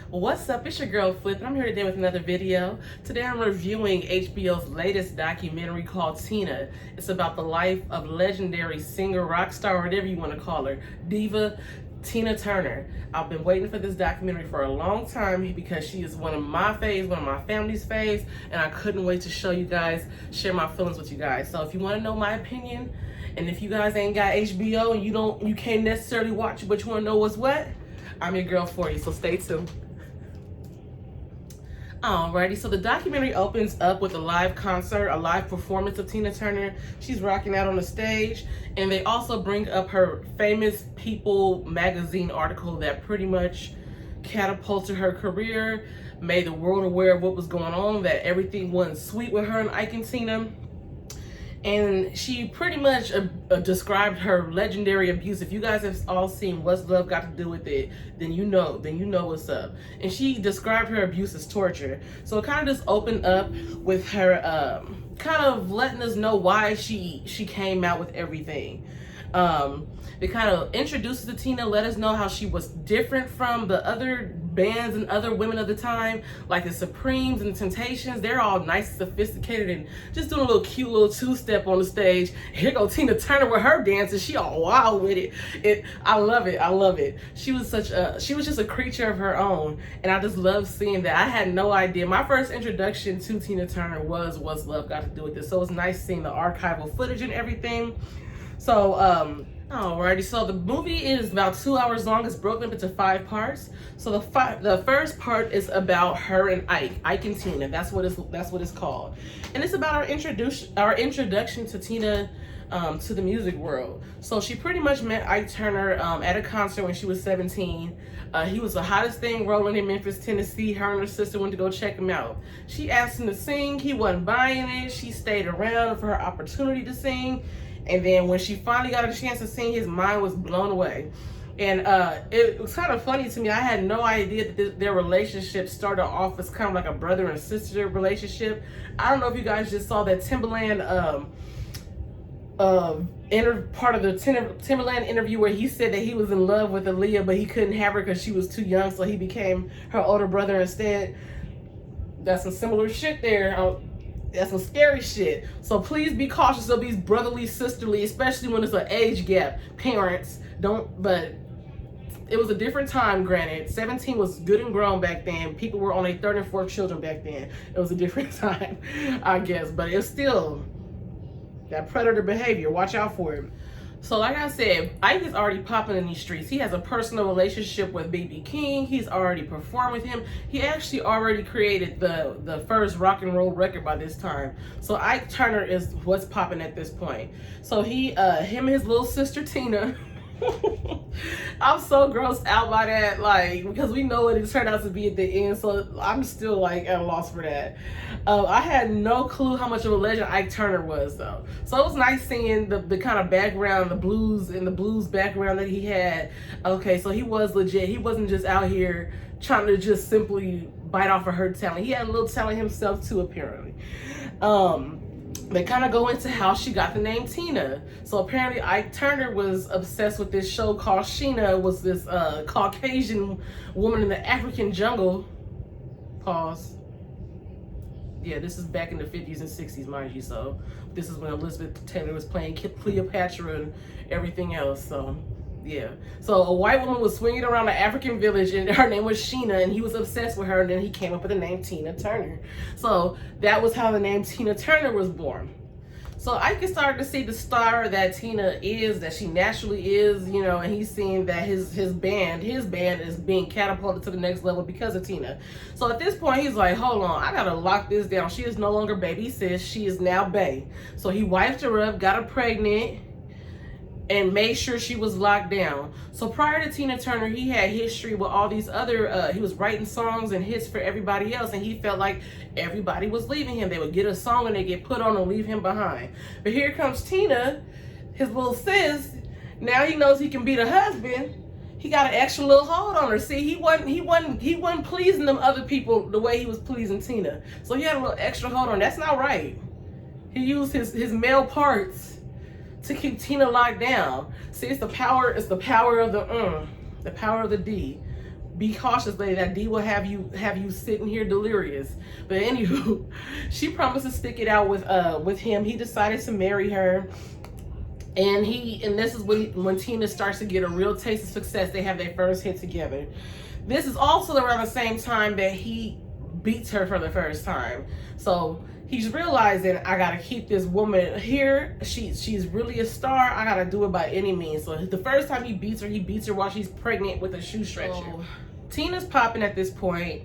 What's up? It's your girl Flip, and I'm here today with another video. Today I'm reviewing HBO's latest documentary called Tina. It's about the life of legendary singer, rock star, whatever you want to call her, diva, Tina Turner. I've been waiting for this documentary for a long time because she is one of my faves, one of my family's faves, and I couldn't wait to show you guys, share my feelings with you guys. So if you want to know my opinion, and if you guys ain't got HBO and you can't necessarily watch it, but you want to know what's what, I'm your girl for you, so stay tuned. Alrighty, so the documentary opens up with a live concert, a live performance of Tina Turner. She's rocking out on the stage, and they also bring up her famous People magazine article that pretty much catapulted her career, made the world aware of what was going on, that everything wasn't sweet with her and Ike and Tina. And she pretty much described her legendary abuse. If you guys have all seen What's Love Got to Do with It, then you know what's up. And she described her abuse as torture. So it kind of just opened up with her kind of letting us know why she came out with everything. It kind of introduces to Tina, let us know how she was different from the other bands and other women of the time, like the Supremes and the Temptations. They're all nice and sophisticated and just doing a little cute little two-step on the stage. Here go Tina Turner with her dancing. She all wild with it. I love it. She was just a creature of her own, and I just love seeing that. I had no idea. My first introduction to Tina Turner was What's Love Got to Do with This. So it's nice seeing the archival footage and everything. So, alrighty, so the movie is about 2 hours long. It's broken up into 5 parts. So the first part is about her and Ike and Tina. That's what it's called, and it's about our introduction to Tina to the music world. So she pretty much met Ike Turner at a concert when she was 17. He was the hottest thing rolling in Memphis, Tennessee. Her and her sister went to go check him out. She asked him to sing. He wasn't buying it. She stayed around for her opportunity to sing. And then when she finally got a chance to sing, his mind was blown away. And it was kind of funny to me. I had no idea that their relationship started off as kind of like a brother and sister relationship. I don't know if you guys just saw that Timberland part of the Timberland interview where he said that he was in love with Aaliyah, but he couldn't have her because she was too young, so he became her older brother instead. That's some similar shit there. That's some scary shit. So please be cautious of these brotherly, sisterly, especially when it's an age gap. Parents, but it was a different time, granted. 17 was good and grown back then. People were on their 3rd and 4th children back then. It was a different time, I guess. But it's still that predator behavior. Watch out for it. So like I said, Ike is already popping in these streets. He has a personal relationship with B.B. King. He's already performed with him. He actually already created the first rock and roll record by this time. So Ike Turner is what's popping at this point. So him and his little sister Tina. I'm so grossed out by that, like, because we know what it turned out to be at the end, so I'm still like at a loss for that. I had no clue how much of a legend Ike Turner was, though. So it was nice seeing the kind of background, the blues background that he had. Okay, so he was legit. He wasn't just out here trying to just simply bite off of her talent. He had a little talent himself too, apparently. They kind of go into how she got the name Tina. So apparently Ike Turner was obsessed with this show called Sheena. It was this Caucasian woman in the African jungle. Pause. Yeah, this is back in the 50s and 60s, mind you. So this is when Elizabeth Taylor was playing Cleopatra and everything else. So yeah. So a white woman was swinging around an African village, and her name was Sheena, and he was obsessed with her, and then he came up with the name Tina Turner. So that was how the name Tina Turner was born. So I can start to see the star that Tina is, that she naturally is, and he's seeing that his band is being catapulted to the next level because of Tina. So at this point, he's like, hold on, I gotta lock this down. She is no longer baby sis, she is now bae. So he wiped her up, got her pregnant, and made sure she was locked down. So prior to Tina Turner, he had history with all these other, he was writing songs and hits for everybody else, and he felt like everybody was leaving him. They would get a song and they get put on and leave him behind. But here comes Tina, his little sis. Now he knows he can be the husband. He got an extra little hold on her. See, he wasn't pleasing them other people the way he was pleasing Tina. So he had a little extra hold on. That's not right. He used his male parts to keep Tina locked down. See, it's the power of the power of the D. be cautious, lady. That D will have you sitting here delirious. But anywho, she promised to stick it out with him. He decided to marry her. And this is when Tina starts to get a real taste of success. They have their first hit together. This is also around the same time that he beats her for the first time. So he's realizing, I gotta keep this woman here. She's really a star. I gotta do it by any means. So the first time he beats her while she's pregnant with a shoe stretcher. So Tina's popping at this point.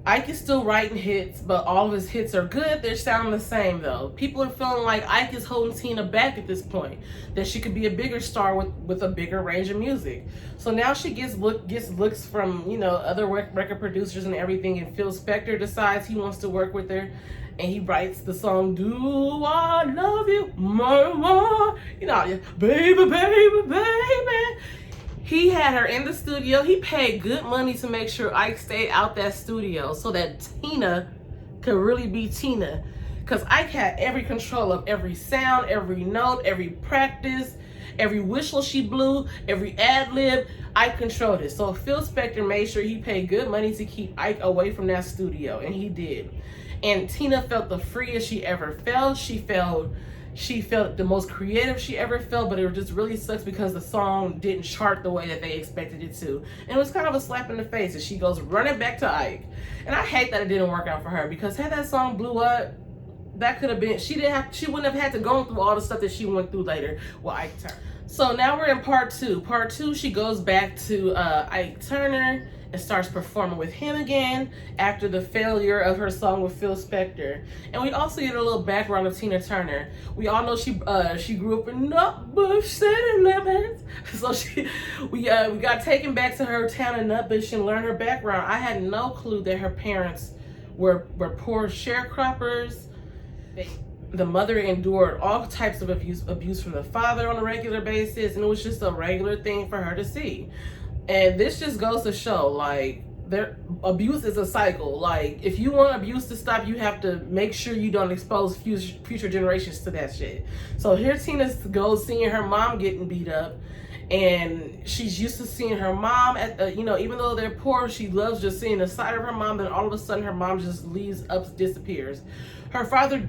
Ike is still writing hits, but all of his hits are good. They're sounding the same though. People are feeling like Ike is holding Tina back at this point, that she could be a bigger star with a bigger range of music. So now she gets looks from, you know, other record producers and everything, and Phil Spector decides he wants to work with her, and he writes the song "Do I Love You Mama?" You know, baby, baby, baby. He had her in the studio. He paid good money to make sure Ike stayed out that studio so that Tina could really be Tina. Because Ike had every control of every sound, every note, every practice, every whistle she blew, every ad lib. Ike controlled it. So Phil Spector made sure he paid good money to keep Ike away from that studio, and he did. And Tina felt the freest she ever felt. She felt the most creative she ever felt, but it just really sucks because the song didn't chart the way that they expected it to. And it was kind of a slap in the face as she goes running back to Ike. And I hate that it didn't work out for her, because had that song blew up, that could have been, she wouldn't have had to go through all the stuff that she went through later with Ike Turner. So now we're in part two. Part two, she goes back to Ike Turner and starts performing with him again after the failure of her song with Phil Spector. And we also get a little background of Tina Turner. We all know she grew up in Nutbush City Limits. So we got taken back to her town in Nutbush and learned her background. I had no clue that her parents were poor sharecroppers. The mother endured all types of abuse from the father on a regular basis, and it was just a regular thing for her to see. And this just goes to show, like, abuse is a cycle. Like, if you want abuse to stop, you have to make sure you don't expose future generations to that shit. So here Tina goes seeing her mom getting beat up, and she's used to seeing her mom at the, you know, even though they're poor, she loves just seeing the side of her mom. Then all of a sudden her mom just disappears. Her father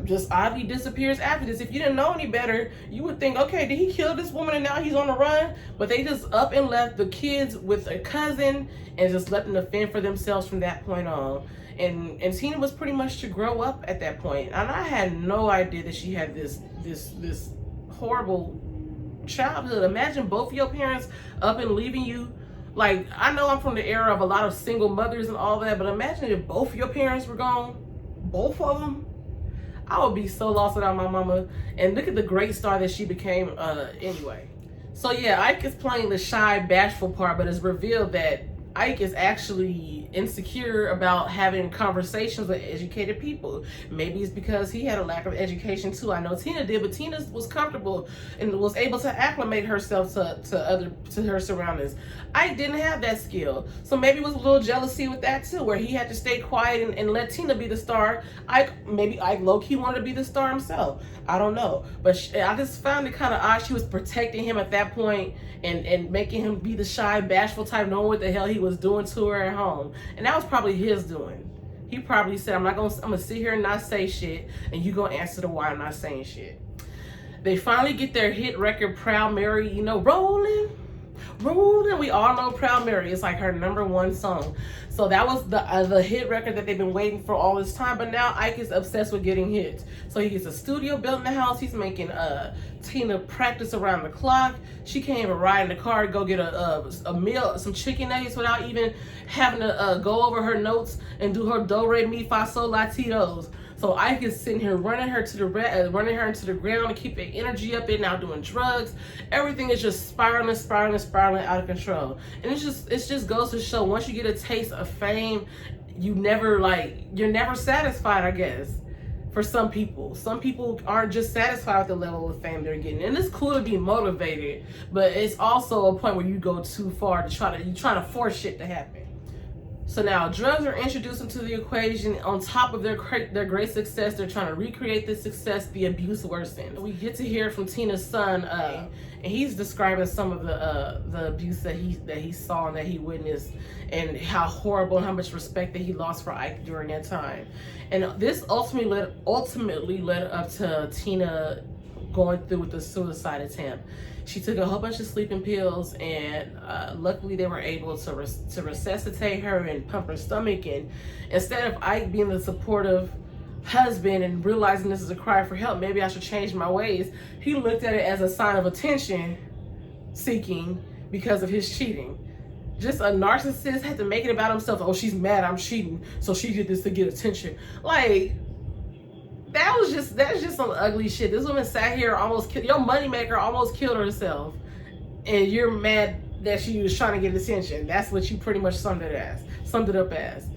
just oddly disappears after this. If you didn't know any better, you would think, okay, did he kill this woman and now he's on the run? But they just up and left the kids with a cousin and just let them fend for themselves from that point on. And Tina was pretty much to grow up at that point. And I had no idea that she had this horrible childhood. Imagine both of your parents up and leaving you. Like, I know I'm from the era of a lot of single mothers and all that, but imagine if both of your parents were gone. Both of them. I would be so lost without my mama. And look at the great star that she became anyway. So yeah, Ike is playing the shy, bashful part, but it's revealed that Ike is actually insecure about having conversations with educated people. Maybe it's because he had a lack of education too. I know Tina did, but Tina was comfortable and was able to acclimate herself to her surroundings. Ike didn't have that skill. So maybe it was a little jealousy with that too, where he had to stay quiet and let Tina be the star. Maybe Ike low-key wanted to be the star himself. I don't know. But I just found it kind of odd. She was protecting him at that point and making him be the shy, bashful type, knowing what the hell he was doing to her at home. And that was probably his doing. He probably said, I'm gonna sit here and not say shit, and you gonna answer the why I'm not saying shit. They finally get their hit record, Proud Mary, you know, rolling. We all know Proud Mary. It's like her #1 song. So that was the hit record that they've been waiting for all this time. But now Ike is obsessed with getting hits. So he gets a studio built in the house. He's making Tina practice around the clock. She can't even ride in the car to go get a meal, some chicken nuggets, without even having to go over her notes and do her do re mi fa sol la ti dos. So Ike is sitting here running her into the ground to keep her energy up. They're now doing drugs. Everything is just spiraling out of control. And it just goes to show, once you get a taste of fame, you're never satisfied, I guess. For some people aren't just satisfied with the level of fame they're getting. And it's cool to be motivated, but it's also a point where you go too far to you're trying to force shit to happen. So now drugs are introduced into the equation. On top of their great success, they're trying to recreate this success. The abuse worsens. We get to hear from Tina's son, and he's describing some of the abuse that he saw and that he witnessed, and how horrible and how much respect that he lost for Ike during that time. And this ultimately led up to Tina going through with the suicide attempt. She took a whole bunch of sleeping pills, and luckily they were able to resuscitate her and pump her stomach. And instead of Ike being the supportive husband and realizing this is a cry for help, maybe I should change my ways, he looked at it as a sign of attention seeking because of his cheating. Just a narcissist had to make it about himself. Oh, she's mad I'm cheating, so she did this to get attention. Like, that's just some ugly shit. This woman sat here, almost killed your moneymaker, almost killed herself, and you're mad that she was trying to get attention. That's what you pretty much summed it up as.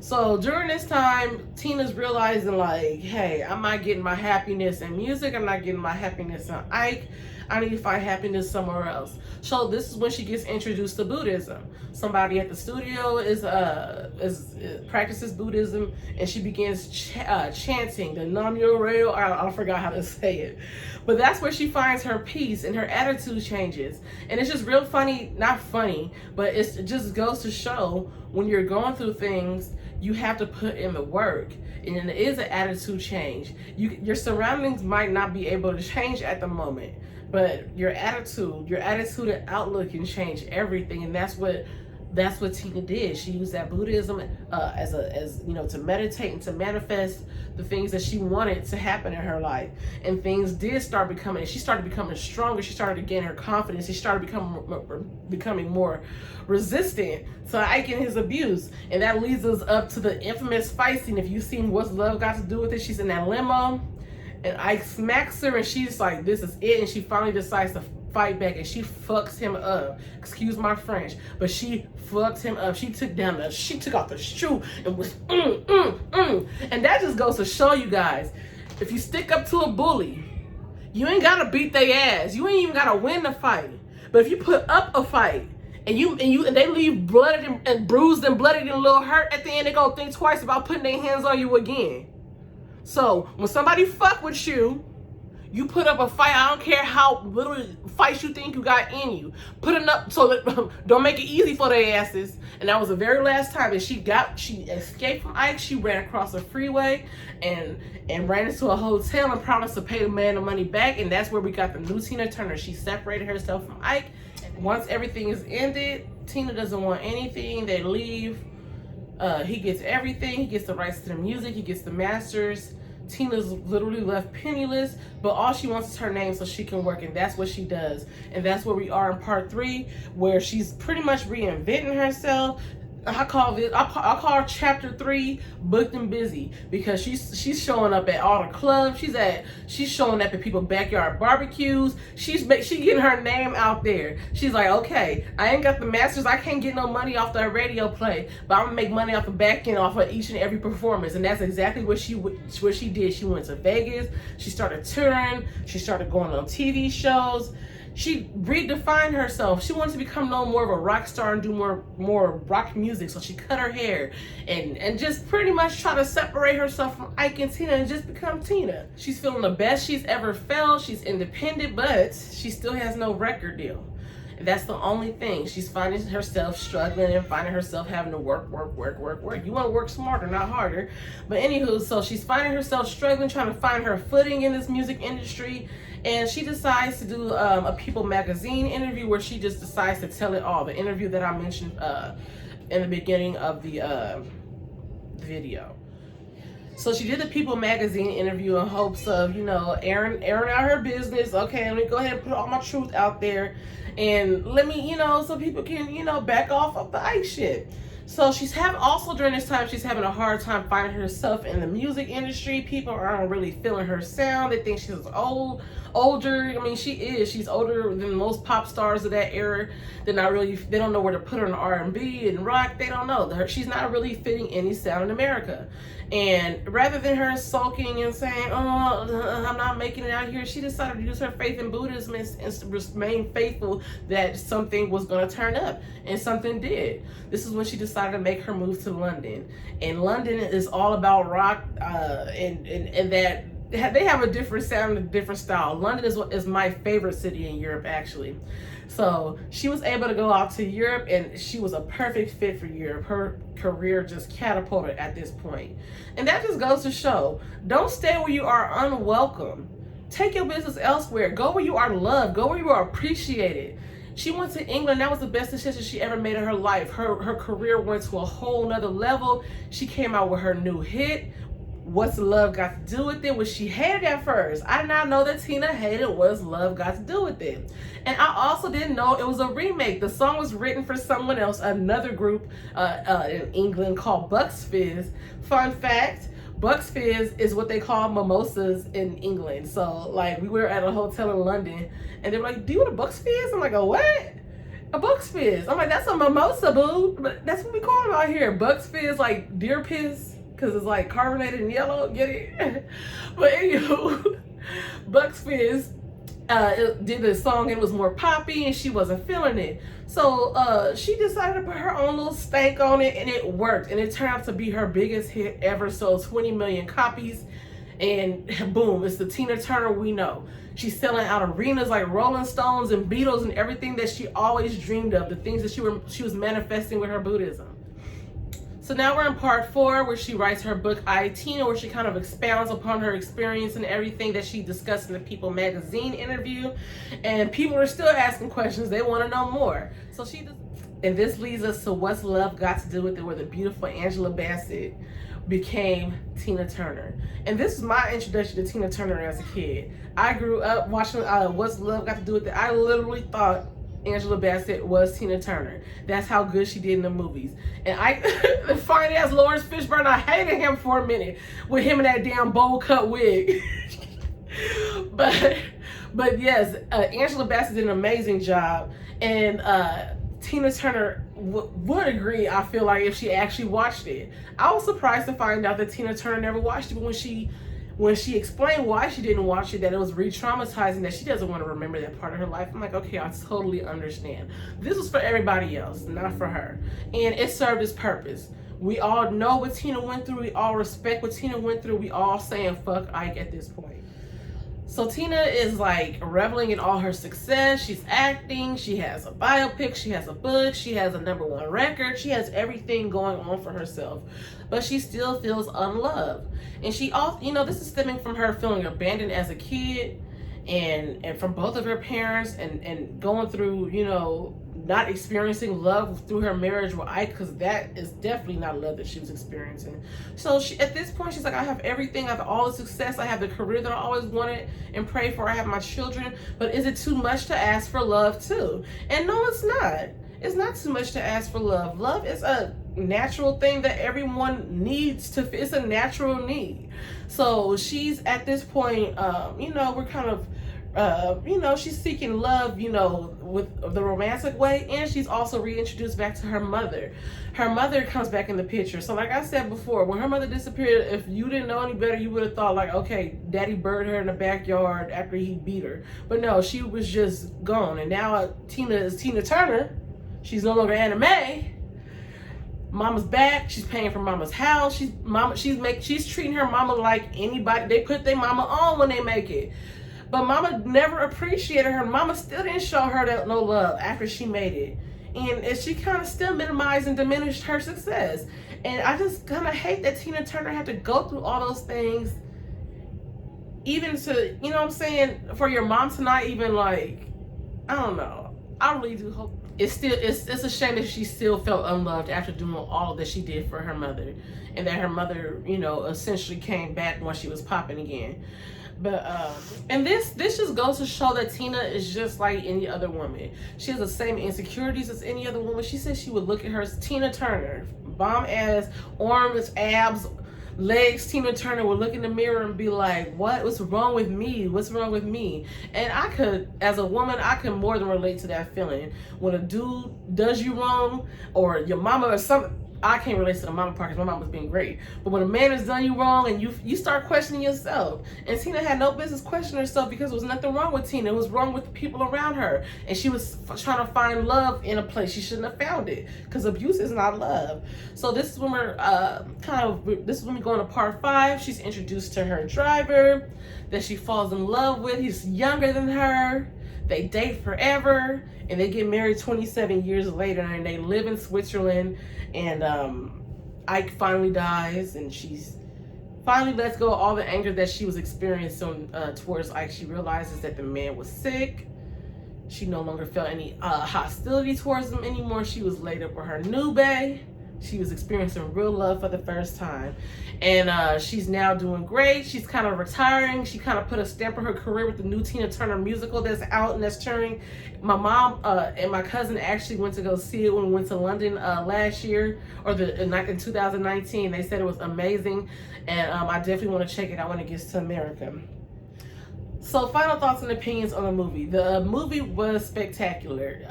So during this time, Tina's realizing, like, hey, I'm not getting my happiness in music. I'm not getting my happiness in Ike. I need to find happiness somewhere else. So this is when she gets introduced to Buddhism. Somebody at the studio practices Buddhism, and she begins chanting the Nam Myo Ryo. I forgot how to say it, but that's where she finds her peace and her attitude changes. And it's just real funny, not funny, but it just goes to show when you're going through things, you have to put in the work. And it is an attitude change. Your surroundings might not be able to change at the moment, but your attitude and outlook can change everything. And that's what Tina did. She used that Buddhism as you know, to meditate and to manifest the things that she wanted to happen in her life. And things did start becoming, she started becoming stronger. She started to gain her confidence. She started becoming more resistant to Ike and his abuse. And that leads us up to the infamous fight scene. If you've seen What's Love Got to Do with It, she's in that limo and Ike smacks her, and she's like, this is it. And she finally decides to fight back, and she fucks him up. Excuse my French, but she fucked him up. She took off the shoe and was And that just goes to show you guys, if you stick up to a bully, you ain't gotta beat their ass. You ain't even gotta win the fight. But if you put up a fight and they leave blooded and bruised and bloodied and a little hurt, at the end they gonna think twice about putting their hands on you again. So when somebody fuck with you, you put up a fight. I don't care how little fights you think you got in you. Put it up, so that don't make it easy for their asses. And that was the very last time that she escaped from Ike. She ran across the freeway and ran into a hotel and promised to pay the man the money back. And that's where we got the new Tina Turner. She separated herself from Ike. Once everything is ended, Tina doesn't want anything. They leave. He gets everything. He gets the rights to the music. He gets the masters. Tina's literally left penniless, but all she wants is her name so she can work, and that's what she does. And that's where we are in part 3, where she's pretty much reinventing herself. I call her chapter 3 booked and busy, because she's showing up at all the clubs. She's showing up at people's backyard barbecues. She's getting her name out there. She's like, okay, I ain't got the masters. I can't get no money off that radio play, but I'm gonna make money off the back end off of each and every performance. And that's exactly what she did. She went to Vegas. She started touring. She started going on TV shows. She redefined herself. She wanted to become no more of a rock star and do more rock music. So she cut her hair and just pretty much try to separate herself from Ike and Tina and just become Tina. She's feeling the best she's ever felt. She's independent, but she still has no record deal. And that's the only thing. She's finding herself struggling and finding herself having to work. You want to work smarter, not harder. But anywho, so she's finding herself struggling, trying to find her footing in this music industry. And she decides to do a People magazine interview where she just decides to tell it all. The interview that I mentioned in the beginning of the video. So she did the People magazine interview in hopes of, you know, airing out her business. Okay, let me go ahead and put all my truth out there. And let me, you know, so people can, you know, back off of the Ike shit. So also during this time, she's having a hard time finding herself in the music industry. People aren't really feeling her sound. They think she's older. I mean, she's older than most pop stars of that era. They don't know where to put her in R&B and rock. They don't know. She's not really fitting any sound in America. And rather than her sulking and saying, oh, I'm not making it out here, she decided to use her faith in Buddhism and remain faithful that something was going to turn up. And something did. This is when she decided decided to make her move to London. And London is all about rock, and that they have a different sound, a different style. London is my favorite city in Europe, actually. So she was able to go out to Europe, and she was a perfect fit for Europe. Her career just catapulted at this point. And that just goes to show, don't stay where you are unwelcome. Take your business elsewhere. Go where you are loved. Go where you are appreciated. She went to England. That was the best decision she ever made in her life. Her career went to a whole nother level. She came out with her new hit, What's Love Got to Do With It, which she hated at first. I did not know that Tina hated What's Love Got to Do With It. And I also didn't know it was a remake. The song was written for someone else, another group in England called Bucks Fizz. Fun fact, Bucks Fizz is what they call mimosas in England. So, like, we were at a hotel in London, and they were like, do you want a Bucks Fizz? I'm like, a what? A Bucks Fizz. I'm like, that's a mimosa, boo. But that's what we call them out here. Bucks Fizz, like deer piss. Because it's like carbonated and yellow, get it? But anywho, Bucks Fizz did the song, and it was more poppy, and she wasn't feeling it. So she decided to put her own little stank on it, and it worked. And it turned out to be her biggest hit ever, sold 20 million copies. And boom, it's the Tina Turner we know. She's selling out arenas like Rolling Stones and Beatles and everything that she always dreamed of, the things that she was manifesting with her Buddhism. So now we're in part 4, where she writes her book, I, Tina, where she kind of expounds upon her experience and everything that she discussed in the People magazine interview. And people are still asking questions. They want to know more. So and this leads us to What's Love Got to Do With It, where the beautiful Angela Bassett became Tina Turner. And this is my introduction to Tina Turner as a kid. I grew up watching What's Love Got to Do With It. I literally thought Angela Bassett was Tina Turner. That's how good she did in the movies. And the fine ass Lawrence Fishburne, I hated him for a minute with him in that damn bowl cut wig. but yes, Angela Bassett did an amazing job, and Tina Turner would agree, I feel like, if she actually watched it. I was surprised to find out that Tina Turner never watched it, but when she explained why she didn't watch it, that it was re-traumatizing, that she doesn't want to remember that part of her life. I'm like, okay, I totally understand. This was for everybody else, not for her. And it served its purpose. We all know what Tina went through. We all respect what Tina went through. We all saying fuck Ike at this point. So Tina is like reveling in all her success. She's acting. She has a biopic. She has a book. She has a #1 record. She has everything going on for herself. But she still feels unloved. And she also, this is stemming from her feeling abandoned as a kid, and from both of her parents, and going through, not experiencing love through her marriage with Ike, because that is definitely not love that she was experiencing. So at this point, she's like, I have everything. I have all the success. I have the career that I always wanted and prayed for. I have my children. But is it too much to ask for love too? And no, it's not. It's not too much to ask for love. Love is a natural thing that everyone needs to. It's a natural need. So she's at this point, we're kind of, she's seeking love, with the romantic way, and she's also reintroduced back to her mother. Her mother comes back in the picture. So like I said before, when her mother disappeared, if you didn't know any better, you would have thought like, okay, daddy buried her in the backyard after he beat her. But no, she was just gone. And now Tina is Tina Turner. She's no longer anime. Mama's back. She's paying for Mama's house. She's treating her mama like anybody. They put their mama on when they make it. But Mama never appreciated her. Mama still didn't show her that no love after she made it. And she kind of still minimized and diminished her success. And I just kind of hate that Tina Turner had to go through all those things, even to, for your mom to not even, like, I don't know. I really do hope. It's a shame that she still felt unloved after doing all that she did for her mother, and that her mother, essentially came back when she was popping again. But and this just goes to show that Tina is just like any other woman. She has the same insecurities as any other woman. She said she would look at her, Tina Turner, bomb ass, arms, abs, legs, Tina Turner would look in the mirror and be like, what's wrong with me? What's wrong with me? And I could, as a woman, I can more than relate to that feeling. When a dude does you wrong, or your mama or something, I can't relate to the mama part because my mom was being great. But when a man has done you wrong and you start questioning yourself, and Tina had no business questioning herself because there was nothing wrong with Tina. It was wrong with the people around her, and she was trying to find love in a place she shouldn't have found it, because abuse is not love. So this is when we're this is when we go into part 5. She's introduced to her driver that she falls in love with. He's younger than her. They date forever, and they get married 27 years later, and they live in Switzerland. And Ike finally dies, and she's finally lets go of all the anger that she was experiencing towards Ike. She realizes that the man was sick. She no longer felt any hostility towards him anymore. She was laid up with her new bae. She was experiencing real love for the first time. And she's now doing great. She's kind of retiring. She kind of put a stamp on her career with the new Tina Turner musical that's out and that's touring. My mom and my cousin actually went to go see it when we went to London last year, or in 2019. They said it was amazing. And I definitely want to check it out when it gets to America. So final thoughts and opinions on the movie. The movie was spectacular.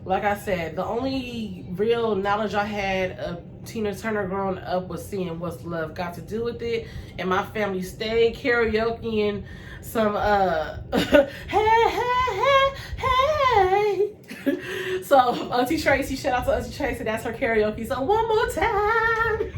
Like I said, the only real knowledge I had of Tina Turner growing up was seeing What's Love Got to Do with It, and my family stayed karaokeing some hey hey hey hey. So Auntie Tracy, shout out to Auntie Tracy, that's her karaoke. So one more time.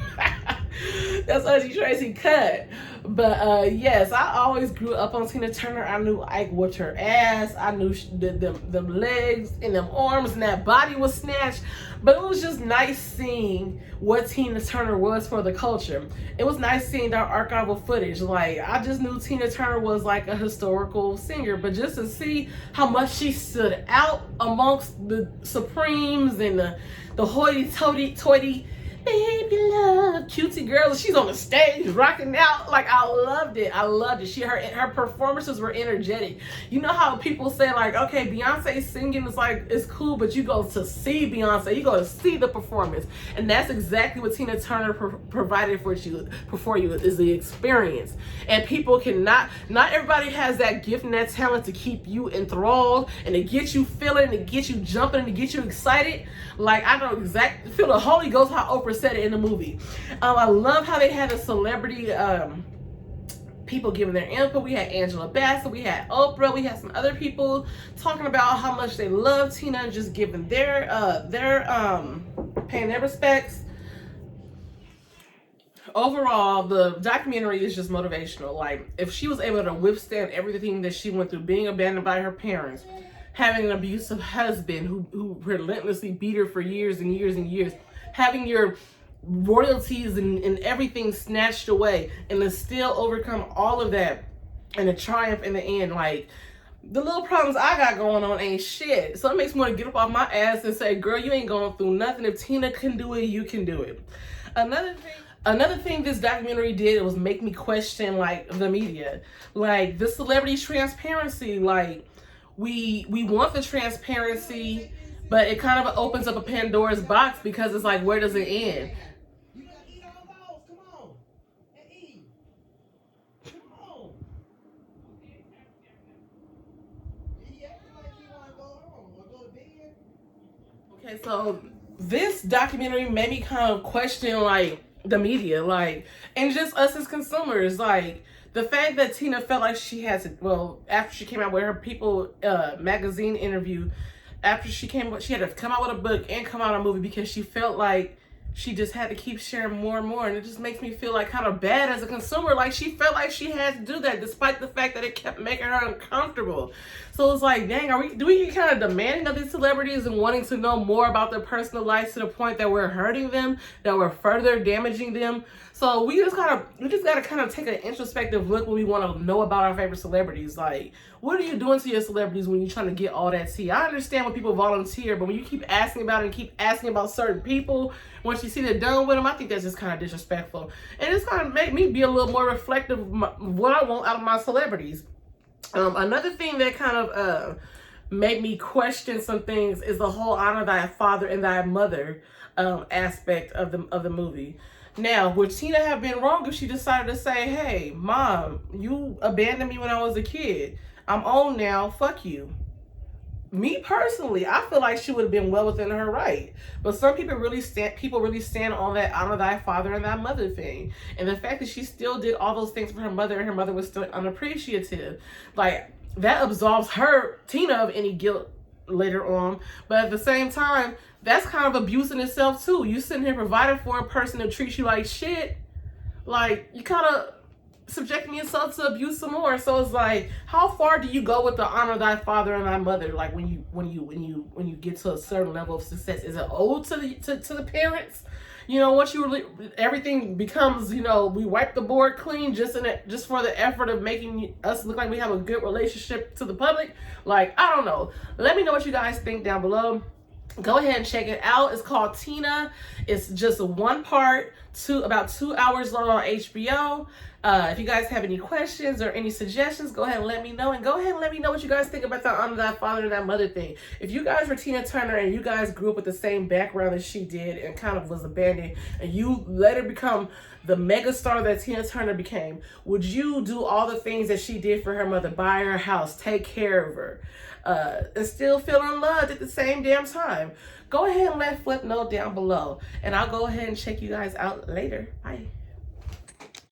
That's Auntie Tracy cut. But yes, I always grew up on Tina Turner. I knew Ike whipped her ass. I knew them legs and them arms and that body was snatched. But it was just nice seeing what Tina Turner was for the culture. It was nice seeing that archival footage. Like, I just knew Tina Turner was like a historical singer. But just to see how much she stood out amongst the Supremes and the hoity-toity baby love cutesy girl, she's on the stage rocking out. Like, I loved it. Her performances were energetic. You know how people say, like, okay, Beyonce singing is like, it's cool, but you go to see Beyonce, you go to see the performance. And that's exactly what Tina Turner provided for you is the experience. And people cannot, not everybody has that gift and that talent to keep you enthralled and to get you feeling, to get you jumping, and to get you excited. Like, I don't exactly feel the Holy Ghost how Oprah said it in the movie. I love how they had a celebrity people giving their input. We had Angela Bassett, we had Oprah, we had some other people talking about how much they love Tina and just giving their paying their respects. Overall, the documentary is just motivational. Like, if she was able to withstand everything that she went through, being abandoned by her parents, having an abusive husband who relentlessly beat her for years and years and years, having your royalties and everything snatched away, and to still overcome all of that and a triumph in the end. Like, the little problems I got going on ain't shit. So it makes me want to get up off my ass and say, girl, you ain't going through nothing. If Tina can do it, you can do it. Another thing this documentary did was make me question, like, the media. Like, the celebrity transparency. Like, we want the transparency, but it kind of opens up a Pandora's box, because it's like, where does it end? You gotta eat all those. Come on. And eat. Come on. He acting like he wanna go home or go to bed. Okay, so this documentary made me kind of question, like, the media, like, and just us as consumers. Like, the fact that Tina felt like she had to, well, after she came out with her People magazine interview, after she had to come out with a book and come out with a movie, because she felt like she just had to keep sharing more and more. And it just makes me feel like kind of bad as a consumer. Like, she felt like she had to do that, despite the fact that it kept making her uncomfortable. So it's like, dang, do we get kind of demanding of these celebrities and wanting to know more about their personal lives to the point that we're hurting them, that we're further damaging them? So we just gotta kind of take an introspective look when we want to know about our favorite celebrities. Like, what are you doing to your celebrities when you're trying to get all that tea? I understand when people volunteer, but when you keep asking about it and keep asking about certain people, once you see they're done with them, I think that's just kind of disrespectful. And it's kind of make me be a little more reflective of what I want out of my celebrities. Another thing that kind of made me question some things is the whole honor thy father and thy mother aspect of the movie. Now, would Tina have been wrong if she decided to say, hey, Mom, you abandoned me when I was a kid. I'm old now. Fuck you. me personally, I feel like she would have been well within her right. But some people really stand on that honor thy father and thy mother thing. And the fact that she still did all those things for her mother and her mother was still unappreciative, like that absolves her, Tina, of any guilt later on. But at the same time, that's kind of abuse in itself too. You sitting here providing for a person that treats you like shit, like you kind of subjecting yourself to abuse some more. So it's like, how far do you go with the honor thy father and thy mother? Like when you get to a certain level of success, is it owed to the parents? You know, once you really, everything becomes, you know, we wipe the board clean just for the effort of making us look like we have a good relationship to the public. Like, I don't know. Let me know what you guys think down below. Go ahead and check it out. It's called Tina. It's just a one part, about 2 hours long on HBO. If you guys have any questions or any suggestions, go ahead and let me know. And go ahead and let me know what you guys think about the honor that father and that mother thing. If you guys were Tina Turner and you guys grew up with the same background as she did and kind of was abandoned, and you let her become the megastar that Tina Turner became, would you do all the things that she did for her mother? Buy her house, take care of her, and still feel unloved at the same damn time? Go ahead and let Flip know down below. And I'll go ahead and check you guys out later. Bye.